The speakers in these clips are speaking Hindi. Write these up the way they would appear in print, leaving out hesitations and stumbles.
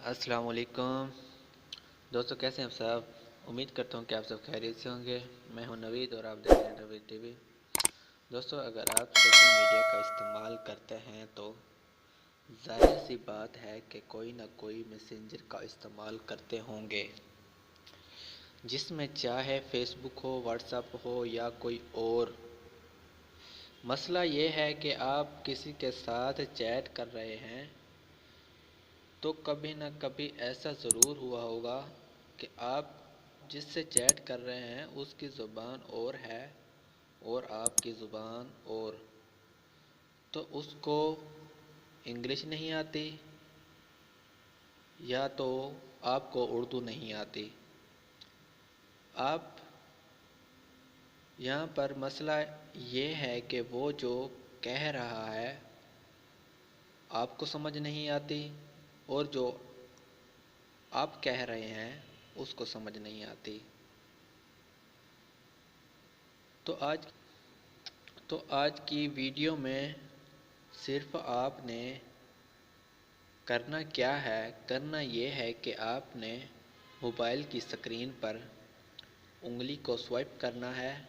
अस्सलाम वालेकुम दोस्तों, कैसे हैं आप सब। उम्मीद करता हूँ कि आप सब खैरियत से होंगे। मैं हूं नवीद और आप देख रहे हैं नवीद टीवी। दोस्तों, अगर आप सोशल मीडिया का इस्तेमाल करते हैं तो जाहिर सी बात है कि कोई ना कोई मैसेंजर का इस्तेमाल करते होंगे, जिसमें चाहे फेसबुक हो, व्हाट्सएप हो या कोई और। मसला ये है कि आप किसी के साथ चैट कर रहे हैं तो कभी ना कभी ऐसा ज़रूर हुआ होगा कि आप जिससे चैट कर रहे हैं उसकी ज़ुबान और है और आपकी ज़ुबान और, तो उसको इंग्लिश नहीं आती या तो आपको उर्दू नहीं आती। आप यहाँ पर मसला ये है कि वो जो कह रहा है आपको समझ नहीं आती और जो आप कह रहे हैं उसको समझ नहीं आती। तो आज आज की वीडियो में सिर्फ आपने करना क्या है, करना ये है कि आपने मोबाइल की स्क्रीन पर उंगली को स्वाइप करना है।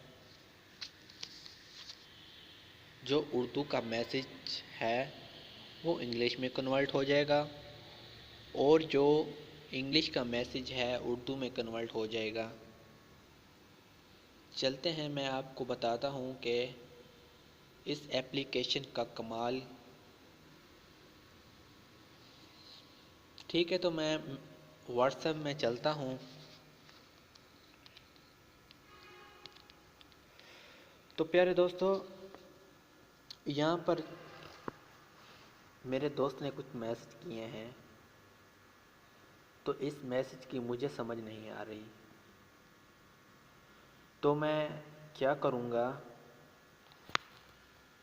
जो उर्दू का मैसेज है वो इंग्लिश में कन्वर्ट हो जाएगा और जो इंग्लिश का मैसेज है उर्दू में कन्वर्ट हो जाएगा। चलते हैं, मैं आपको बताता हूँ कि इस एप्लीकेशन का कमाल। ठीक है, तो मैं व्हाट्सएप में चलता हूँ। तो प्यारे दोस्तों, यहाँ पर मेरे दोस्त ने कुछ मैसेज किए हैं, तो इस मैसेज की मुझे समझ नहीं आ रही। तो मैं क्या करूँगा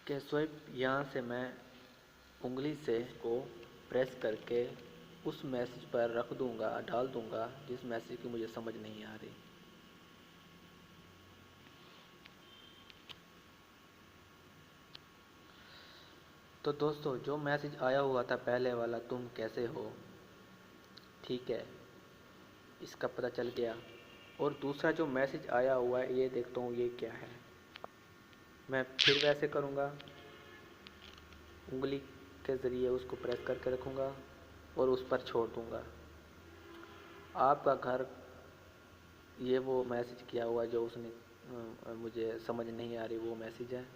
कि स्वाइप यहाँ से मैं उंगली से को प्रेस करके उस मैसेज पर रख दूँगा, डाल दूँगा जिस मैसेज की मुझे समझ नहीं आ रही। तो दोस्तों, जो मैसेज आया हुआ था पहले वाला, तुम कैसे हो, ठीक है, इसका पता चल गया। और दूसरा जो मैसेज आया हुआ है ये देखता हूँ ये क्या है। मैं फिर वैसे करूँगा, उंगली के ज़रिए उसको प्रेस करके रखूँगा और उस पर छोड़ दूँगा। आपका घर, ये वो मैसेज किया हुआ जो उसने मुझे समझ नहीं आ रही वो मैसेज है।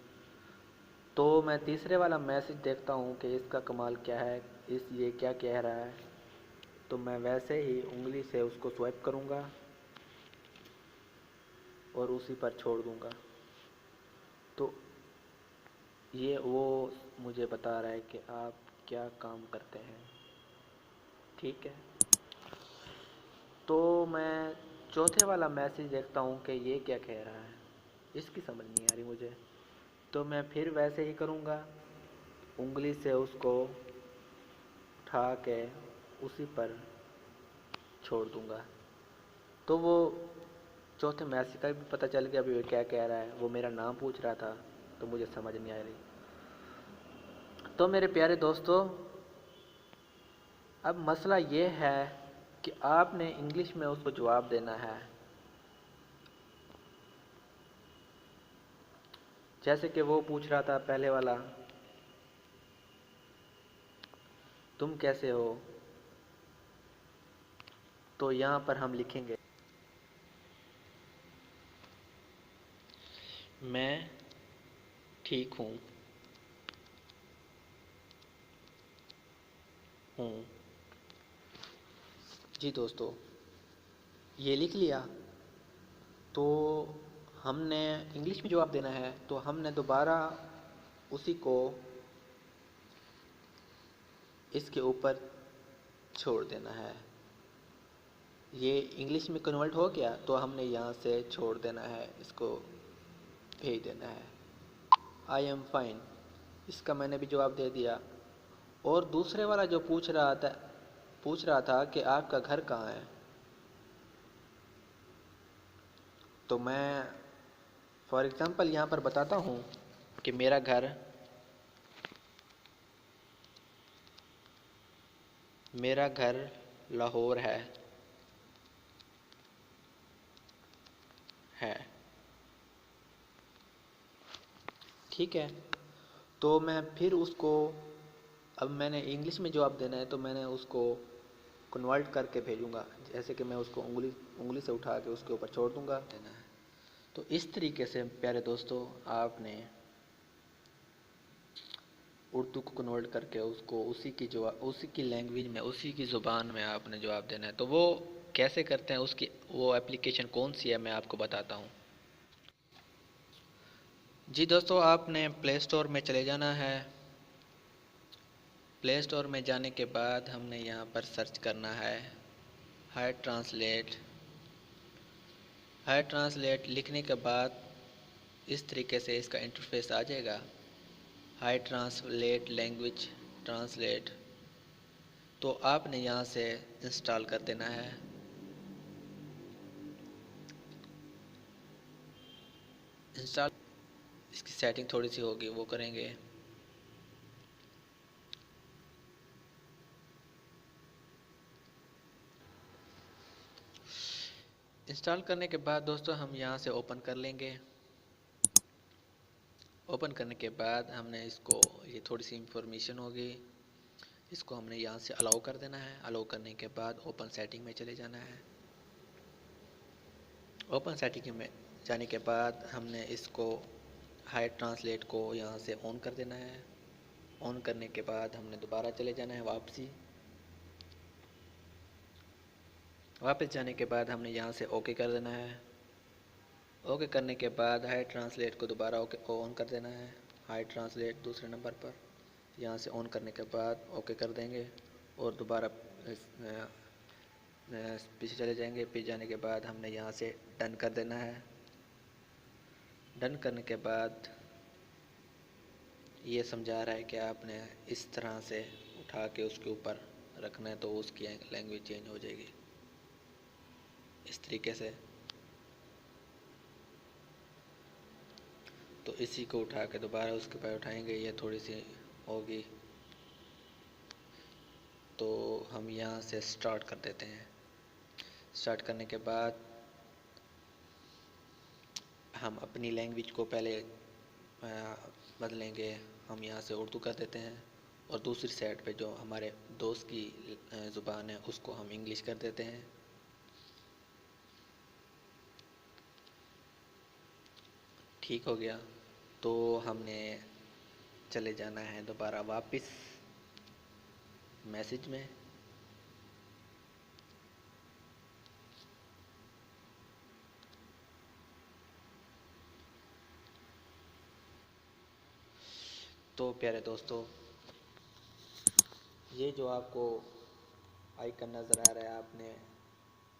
तो मैं तीसरे वाला मैसेज देखता हूँ कि इसका कमाल क्या है, ये क्या कह रहा है। तो मैं वैसे ही उंगली से उसको स्वाइप करूँगा और उसी पर छोड़ दूँगा। तो ये वो मुझे बता रहा है कि आप क्या काम करते हैं, ठीक है। तो मैं चौथे वाला मैसेज देखता हूँ कि ये क्या कह रहा है, इसकी समझ नहीं आ रही मुझे। तो मैं फिर वैसे ही करूँगा, उंगली से उसको उठा के उसी पर छोड़ दूँगा। तो वो चौथे मैसेज का भी पता चल गया अभी वो क्या कह रहा है। वो मेरा नाम पूछ रहा था तो मुझे समझ नहीं आ रही। तो मेरे प्यारे दोस्तों, अब मसला ये है कि आपने इंग्लिश में उसको जवाब देना है। जैसे कि वो पूछ रहा था पहले वाला, तुम कैसे हो, तो यहाँ पर हम लिखेंगे मैं ठीक हूँ। जी दोस्तों, ये लिख लिया। तो हमने इंग्लिश में जवाब देना है, तो हमने दोबारा उसी को इसके ऊपर छोड़ देना है। ये इंग्लिश में कन्वर्ट हो गया तो हमने यहाँ से छोड़ देना है, इसको भेज देना है। आई एम फाइन, इसका मैंने भी जवाब दे दिया। और दूसरे वाला जो पूछ रहा था कि आपका घर कहाँ है, तो मैं फॉर एग्ज़ाम्पल यहाँ पर बताता हूँ कि मेरा घर लाहौर है। ठीक है, तो मैं फिर उसको, अब मैंने इंग्लिश में जवाब देना है तो मैंने उसको कन्वर्ट करके भेजूंगा, जैसे कि मैं उसको उंगली उंगली से उठा के उसके ऊपर छोड़ दूंगा देना है। तो इस तरीके से प्यारे दोस्तों आपने उर्दू को कन्वर्ट करके उसको उसी की लैंग्वेज में, उसी की ज़ुबान में आपने जवाब देना है। तो वो कैसे करते हैं, उसकी वो एप्लीकेशन कौन सी है मैं आपको बताता हूँ। जी दोस्तों, आपने प्ले स्टोर में चले जाना है। प्ले स्टोर में जाने के बाद हमने यहाँ पर सर्च करना है हाई ट्रांसलेट। हाई ट्रांसलेट लिखने के बाद इस तरीके से इसका इंटरफेस आ जाएगा, हाई ट्रांसलेट लैंग्वेज ट्रांसलेट। तो आपने यहाँ से इंस्टॉल कर देना है। इंस्टॉल, इसकी सेटिंग थोड़ी सी होगी वो करेंगे। इंस्टॉल करने के बाद दोस्तों हम यहाँ से ओपन कर लेंगे। ओपन करने के बाद हमने इसको, ये थोड़ी सी इंफॉर्मेशन होगी, इसको हमने यहाँ से अलाउ कर देना है। अलाउ करने के बाद ओपन सेटिंग में चले जाना है। ओपन सेटिंग में जाने के बाद हमने इसको हाई ट्रांसलेट को यहाँ से ऑन कर देना है। ऑन करने के बाद हमने दोबारा चले जाना है वापसी। वापस जाने के बाद हमने यहाँ से ओके कर देना है। ओके करने के बाद हाई ट्रांसलेट को दोबारा ओके ऑन कर देना है। हाई ट्रांसलेट दूसरे नंबर पर यहाँ से ऑन करने के बाद ओके कर देंगे और दोबारा पीछे चले जाएंगे। पीछे जाने के बाद हमने यहाँ से डन कर देना है। डन करने के बाद ये समझा रहा है कि आपने इस तरह से उठा के उसके ऊपर रखना है तो उसकी लैंग्वेज चेंज हो जाएगी इस तरीके से। तो इसी को उठा के दोबारा उसके ऊपर उठाएंगे, ये थोड़ी सी होगी। तो हम यहाँ से स्टार्ट कर देते हैं। स्टार्ट करने के बाद हम अपनी लैंग्वेज को पहले बदलेंगे। हम यहाँ से उर्दू कर देते हैं और दूसरी साइड पे जो हमारे दोस्त की ज़ुबान है उसको हम इंग्लिश कर देते हैं। ठीक हो गया। तो हमने चले जाना है दोबारा वापस मैसेज में। तो प्यारे दोस्तों, ये जो आपको आइकन नज़र आ रहा है, आपने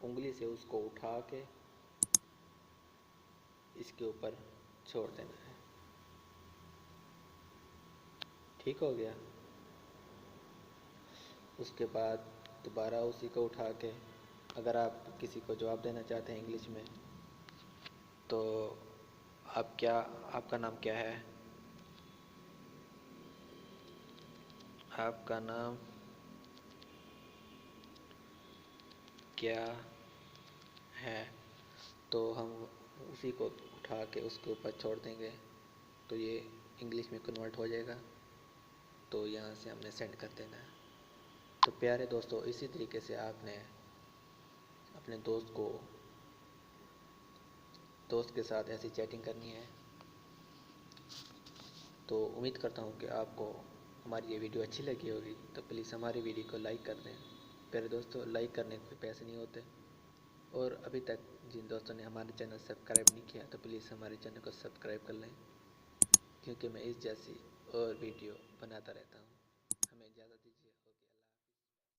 उंगली से उसको उठा के इसके ऊपर छोड़ देना है। ठीक हो गया। उसके बाद दोबारा उसी को उठा के, अगर आप किसी को जवाब देना चाहते हैं इंग्लिश में, तो आपका नाम क्या है, आपका नाम क्या है, तो हम उसी को उठा के उसके ऊपर छोड़ देंगे तो ये इंग्लिश में कन्वर्ट हो जाएगा। तो यहाँ से हमने सेंड कर देना है। तो प्यारे दोस्तों, इसी तरीके से आपने अपने दोस्त के साथ ऐसी चैटिंग करनी है। तो उम्मीद करता हूँ कि आपको हमारी ये वीडियो अच्छी लगी होगी। तो प्लीज़ हमारी वीडियो को लाइक कर दें। प्यारे दोस्तों, लाइक करने के कोई पैसे नहीं होते। और अभी तक जिन दोस्तों ने हमारे चैनल सब्सक्राइब नहीं किया तो प्लीज़ हमारे चैनल को सब्सक्राइब कर लें, क्योंकि मैं इस जैसी और वीडियो बनाता रहता हूँ।